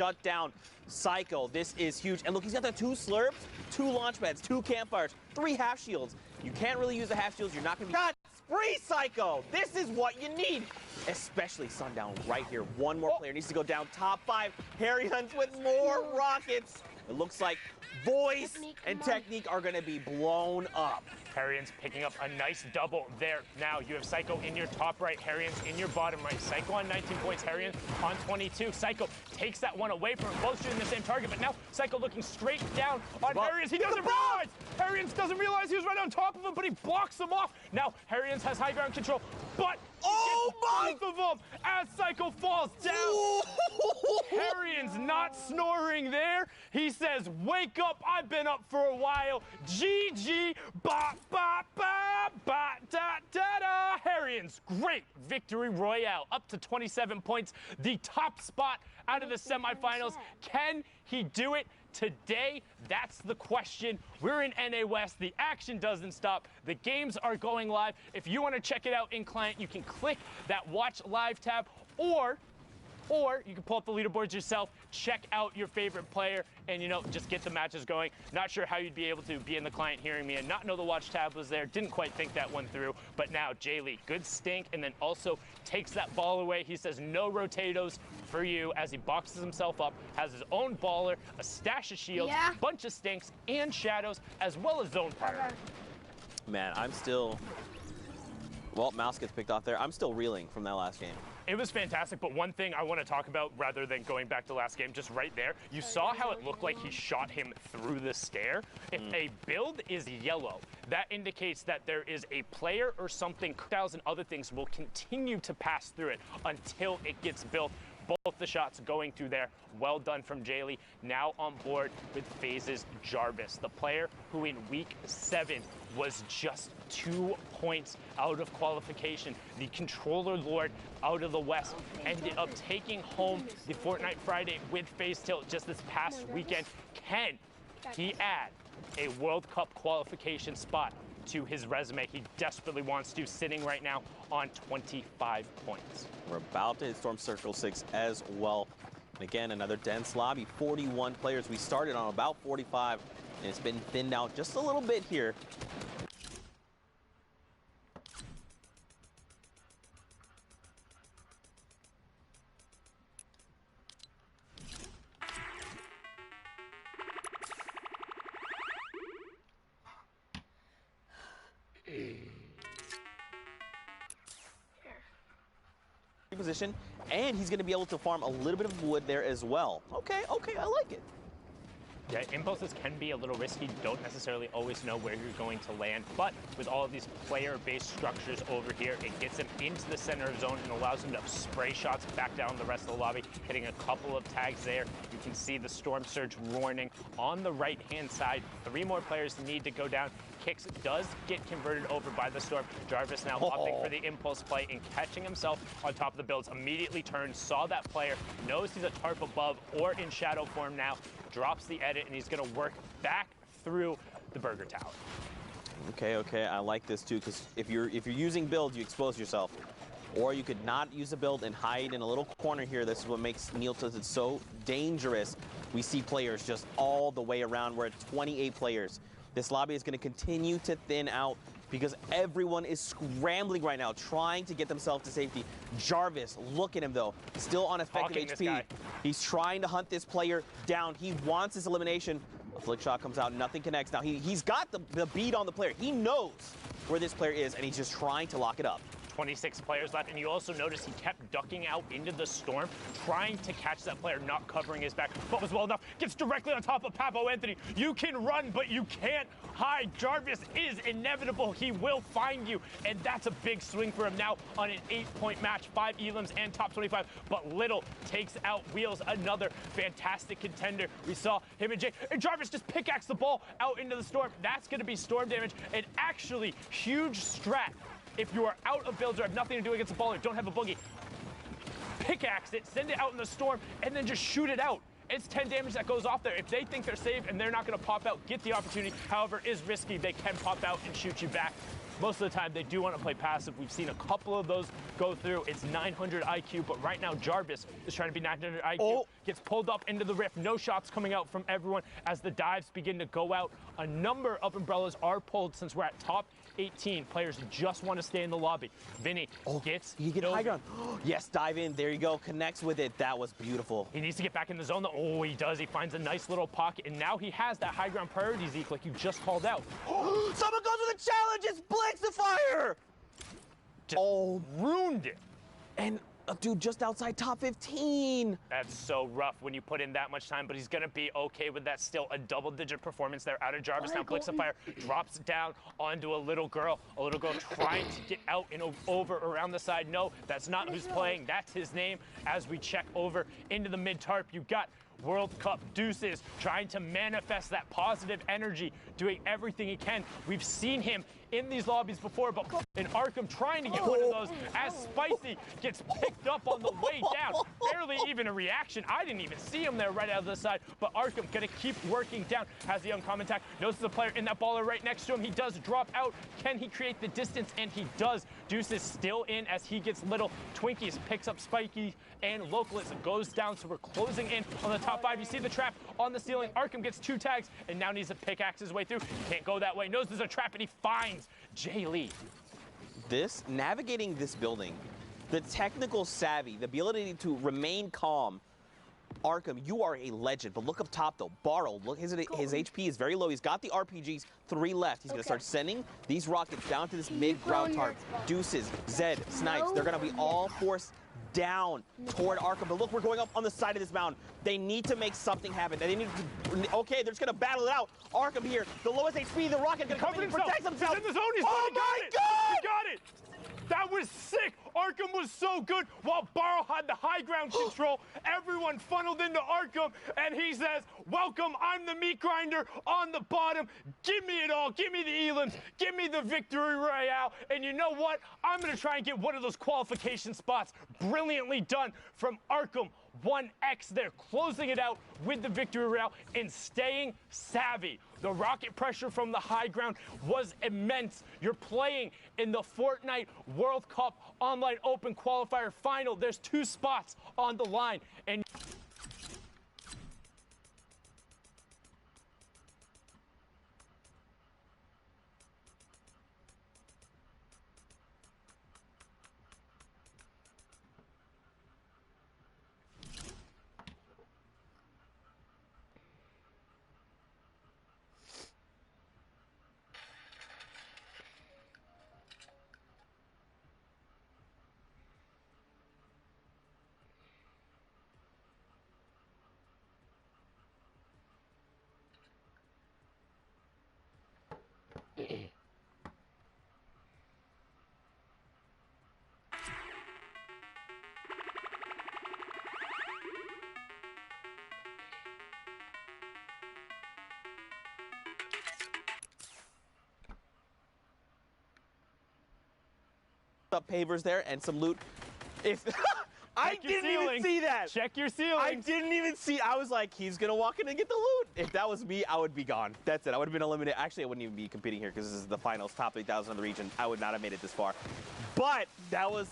shut down Psycho. This is huge. And look, he's got the 2 slurps, 2 launch pads, 2 campfires, 3 half shields. You can't really use the half shields. You're not going to be... God, spree Psycho! This is what you need. Especially Sundown right here. One more player needs to go down. Top 5. Harry Hunts with more rockets. It looks like voice and technique are going to be blown up. Harrian's picking up a nice double there. Now you have Psycho in your top right, Harrian's in your bottom right. Psycho on 19 points, Harrian on 22. Psycho takes that one away from him, both shooting the same target, but now Psycho looking straight down on Harrian's. He doesn't realize! Harrian's doesn't realize he was right on top of him, but he blocks him off. Now Harrian's has high ground control, but both of them as Psycho falls down. Harrian's not snoring there. He says, wake up, I've been up for a while. GG, ba, ba, ba, ba, da, da, da. Harrian's great victory royale, up to 27 points, the top spot out of the semifinals. Can he do it today? That's the question. We're in NA West. The action doesn't stop. The games are going live. If you want to check it out in client, you can click that watch live tab, or you can pull up the leaderboards yourself, check out your favorite player, and, just get the matches going. Not sure how you'd be able to be in the client hearing me and not know the watch tab was there. Didn't quite think that one through. But now, Jay-Lee, good stink, and then also takes that ball away. He says, no rotatos for you, as he boxes himself up, has his own baller, a stash of shields, bunch of stinks, and shadows, as well as zone priority. Man, I'm still... Well, Mouse gets picked off there. I'm still reeling from that last game. It was fantastic, but one thing I want to talk about, rather than going back to last game, just right there, you saw how it looked like he shot him through the stair. If a build is yellow, that indicates that there is a player or something, styles and other things will continue to pass through it until it gets built. Both the shots going through there. Well done from Jaylee. Now on board with FaZe's Jarvis, the player who in week 7 was just 2 points out of qualification. The controller lord out of the West ended up taking home the Fortnite Friday with FaZe Tilt just this past weekend. Can he add a World Cup qualification spot to his resume? He desperately wants to, sitting right now on 25 points. We're about to hit Storm Circle 6 as well. And again, another dense lobby, 41 players. We started on about 45, and it's been thinned out just a little bit here. Position, and he's going to be able to farm a little bit of wood there as well. Okay, I like it. Yeah, impulses can be a little risky. Don't necessarily always know where you're going to land, but with all of these player-based structures over here, it gets him into the center of zone and allows him to spray shots back down the rest of the lobby, hitting a couple of tags there. You can see the Storm Surge warning on the right-hand side. 3 more players need to go down. Kicks does get converted over by the Storm. Jarvis now opting for the impulse play and catching himself on top of the builds. Immediately turns, saw that player, knows he's a tarp above or in shadow form now, drops the edit, and he's going to work back through the Burger Tower. Okay, I like this too, because if you're using build, you expose yourself. Or you could not use a build and hide in a little corner here. This is what makes Neil Tilted so dangerous. We see players just all the way around. We're at 28 players. This lobby is going to continue to thin out because everyone is scrambling right now, trying to get themselves to safety. Jarvis, look at him though, still on effective HP. He's trying to hunt this player down. He wants this elimination. A flick shot comes out, nothing connects. Now he's got the beat on the player. He knows where this player is, and he's just trying to lock it up. 26 players left, and you also notice he kept ducking out into the storm, trying to catch that player, not covering his back, but was well enough. Gets directly on top of Papo Anthony. You can run, but you can't hide. Jarvis is inevitable. He will find you, and that's a big swing for him now on an 8-point match, 5 elims and top 25, but Little takes out Wheels, another fantastic contender. We saw him and Jay, and Jarvis just pickaxe the ball out into the storm. That's going to be storm damage, and actually huge strat. If you are out of builds or have nothing to do against the ball or don't have a boogie, pickaxe it, send it out in the storm, and then just shoot it out. It's 10 damage that goes off there. If they think they're safe and they're not going to pop out, get the opportunity. However, it is risky. They can pop out and shoot you back. Most of the time, they do want to play passive. We've seen a couple of those go through. It's 900 IQ, but right now, Jarvis is trying to be 900 IQ. Gets pulled up into the rift. No shots coming out from everyone as the dives begin to go out. A number of umbrellas are pulled since we're at top 18. Players just want to stay in the lobby. Vinny gets you get high ground. Yes, dive in. There you go. Connects with it. That was beautiful. He needs to get back in the zone. Oh, he does. He finds a nice little pocket, and now he has that high ground priority, Zeke, like you just called out. Someone goes with a challenge. It's Blix the Fire. Ruined it. And dude, just outside top 15. That's so rough when you put in that much time, but he's going to be okay with that. Still a double-digit performance there out of Jarvis. Now Blixifire drops down onto a little girl trying to get out and over around the side. No, that's not who's playing. That's his name. As we check over into the mid-tarp, you got World Cup Deuces trying to manifest that positive energy, doing everything he can. We've seen him in these lobbies before, but in Arkham trying to get one of those as Spicy gets picked up on the way down. Barely even a reaction. I didn't even see him there right out of the side, but Arkham gonna keep working down. Has the uncommon attack. Notices the player in that baller right next to him. He does drop out. Can he create the distance? And he does. Deuce is still in as he gets little. Twinkies picks up Spiky and Localist goes down, so we're closing in on the top 5. You see the trap on the ceiling. Arkham gets 2 tags and now needs to pickaxe his way through. Can't go that way. Knows there's a trap and he finds Jay Lee. Navigating this building, the technical savvy, the ability to remain calm. Arkham, you are a legend, but look up top though. Borrow, look, his HP is very low. He's got the RPGs, 3 left. He's gonna start sending these rockets down to this mid-ground target. Deuces, Zed, Snipes, they're gonna be all forced down toward Arkham. But look, we're going up on the side of this mountain. They need to make something happen. They need to, okay, they're just gonna battle it out. Arkham here, the lowest HP, the rocket gonna come in and protect himself. He's in the zone, he's oh my God! He got it! That was sick. Arkham was so good while Barrow had the high ground control. Everyone funneled into Arkham, and he says, welcome, I'm the meat grinder on the bottom. Give me it all. Give me the elims. Give me the victory royale. And you know what? I'm going to try and get one of those qualification spots. Brilliantly done from Arkham. 1x there, closing it out with the victory royale and staying savvy. The rocket pressure from the high ground was immense. You're playing in the Fortnite World Cup Online Open Qualifier Final. There's 2 spots on the line. And up pavers there and some loot. If I didn't even see that. Check your ceiling. I didn't even see. I was like, he's gonna walk in and get the loot. If that was me, I would be gone. That's it. I would have been eliminated. Actually, I wouldn't even be competing here because this is the finals, top 8,000 of the region. I would not have made it this far. But that was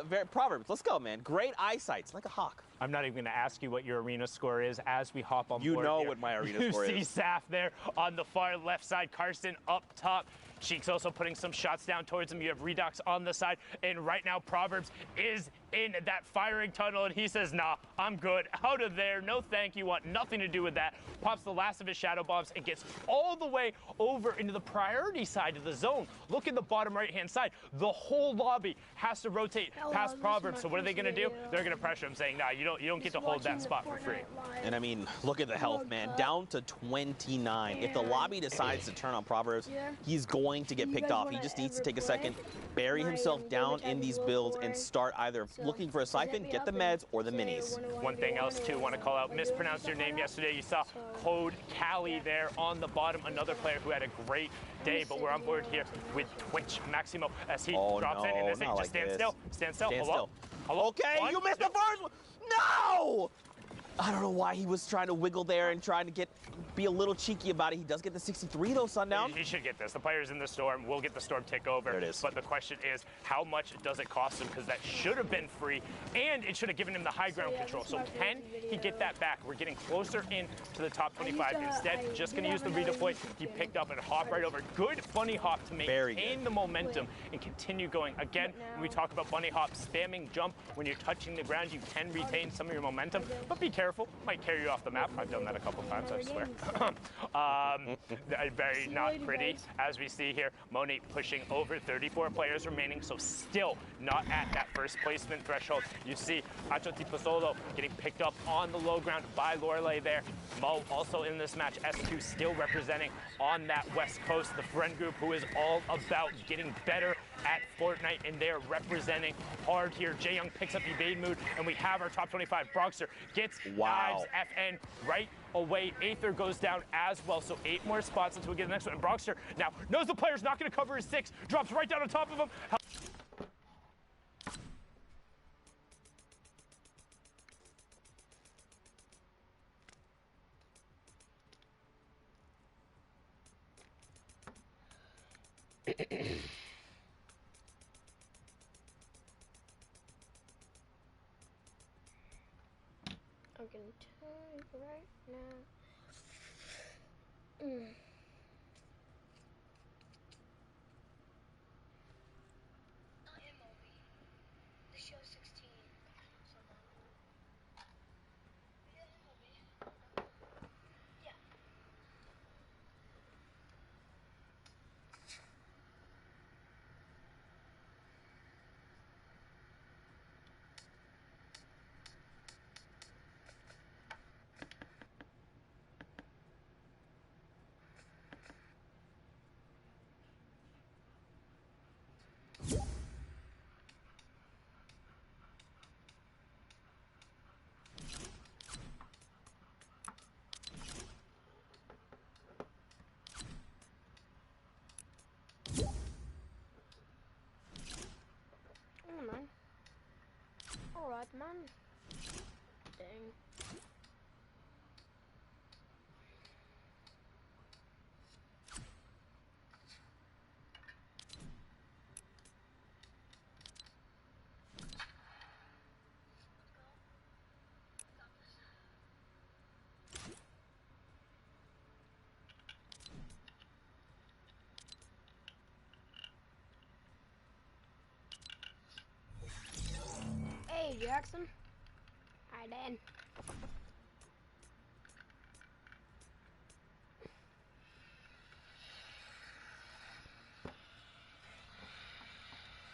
very Proverbs. Let's go, man. Great eyesight. It's like a hawk. I'm not even going to ask you what your arena score is as we hop on board. You know here. what my arena score is. You see Saf there on the far left side. Carson up top. Cheek's also putting some shots down towards him. You have Redux on the side. And right now, Proverbs is in that firing tunnel. And he says, nah, I'm good. Out of there. No thank you. Want nothing to do with that. Pops the last of his shadow bombs and gets all the way over into the priority side of the zone. Look at the bottom right-hand side. The whole lobby has to rotate past Proverbs. So what are they going to do? They're going to pressure him, saying, nah, you don't get to hold that spot for free. And I mean, look at the health, man. Down to 29. If the lobby decides to turn on Proverbs, he's going to get picked off. He just needs to take a second, bury himself down in these builds, and start either looking for a siphon, get the meds, or the minis. One thing else, too, want to call out, mispronounced your name yesterday. You saw Code Cali there on the bottom, another player who had a great day, but we're on board here with Twitch Maximo as he drops in, and this thing just stand still. Stand still. Hello? Hello? Okay, you missed the first one. No! I don't know why he was trying to wiggle there and trying to get be a little cheeky about it. He does get the 63 though, Sundown. He should get this. The player's in the storm. We'll get the storm tick over. There it is. But the question is, how much does it cost him? Because that should have been free, and it should have given him the high ground control. So can he get that back? We're getting closer in to the top 25. Instead, just going to use the redeploy. He picked up and hop right over. Good bunny hop to maintain the momentum and continue going. Again, when we talk about bunny hop, spamming jump, when you're touching the ground, you can retain some of your momentum, but be careful. Might carry you off the map. I've done that a couple times, I swear. Very not pretty, as we see here. Moni pushing over 34 players remaining, so still not at that first placement threshold. You see Acho Tipasolo getting picked up on the low ground by Lorelei there. Mo also in this match. S2 still representing on that West Coast, the friend group who is all about getting better at Fortnite, and they're representing hard here. Jae Young picks up evade mood, and we have our top 25. Brockster gets knives FN right away. Aether goes down as well, so 8 more spots until we get the next one. And Brockster now knows the player's not going to cover his 6, drops right down on top of him. I'm gonna tell you right now. The show 16. Yeah. Man. Alright, man. Dang. Hey, Jackson. Hi, Dan.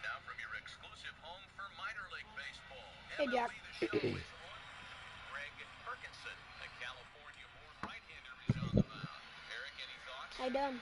Now from your exclusive home for minor league baseball. Hey, Jack. Greg Perkinson, a California-born right-hander, is on the mound. Eric, any thoughts? Hi, Dan.